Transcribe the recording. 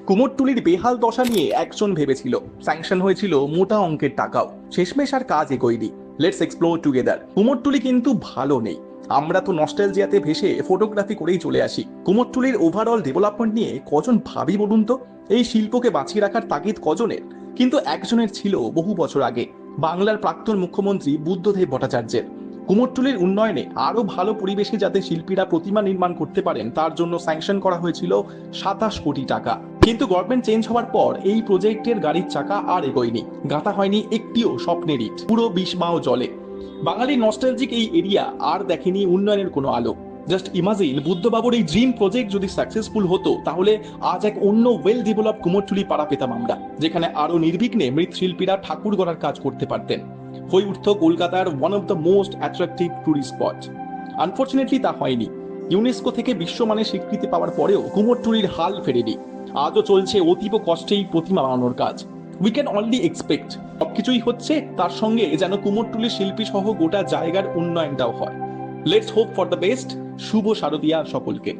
কুমোরটুলির বেহাল দশা নিয়ে একজন ভেবেছিল, স্যাংশন হয়েছিল মোটা অঙ্কের টাকাও, শেষমেশ আর কাজ এগোয়নি। Let's explore together. কুমোরটুলি কিন্তু ভালো নেই। আমরা তো নস্টালজিয়াতে ভেসে ফটোগ্রাফি করেই চলে আসি। কুমোরটুলির ওভারঅল ডেভেলপমেন্ট নিয়ে কজন ভাবি বলুন তো? এই শিল্পকে বাঁচিয়ে রাখার তাগিদ কজনের? কিন্তু একজনের ছিল বহু বছর আগে, বাংলার প্রাক্তন মুখ্যমন্ত্রী বুদ্ধদেব ভট্টাচার্যের। কুমোরটুলির উন্নয়নে আরো ভালো পরিবেশে যাতে শিল্পীরা প্রতিমা নির্মাণ করতে পারেন তার জন্য স্যাংশন করা হয়েছিল 27 কোটি টাকা। কিন্তু গভর্নমেন্ট চেঞ্জ হওয়ার পর এই প্রজেক্টের গাড়ির চাকা আর এগোয়নি, গাঁথা হয়নি একটিও স্বপ্নের ইট, পুরো বিস্মাও জলে। বাঙালি নস্টালজিক এই এরিয়া আর দেখেনি উন্নয়নের কোনো আলো। জাস্ট ইমাজিন, বুদ্ধবাবুর এই ড্রিম প্রজেক্ট যদি সাকসেসফুল হতো, তাহলে আজ এক অন্য ওয়েল ডেভেলপ কুমোরটুলি পাড়া পেতাম আমরা, যেখানে আরো নির্বিঘ্নে মৃৎশিল্পীরা ঠাকুর গড়ার কাজ করতে পারতেন, হয়ে উঠত কলকাতার one of the most attractive tourist spot. Unfortunately তা হয়নি। ইউনেস্কো থেকে বিশ্বমানের স্বীকৃতি পাওয়ার পরেও কুমোরটুলির হাল ফেরেনি। আজও চলছে অতীব কষ্টেই প্রতিমা বানানোর কাজ। উই ক্যান অনলি এক্সপেক্ট সবকিছুই হচ্ছে, তার সঙ্গে যেন কুমোরটুলির শিল্পী সহ গোটা জায়গার উন্নয়নটাও হয়। Let's hope for the best. শুভ শারদিয়া সকলকে।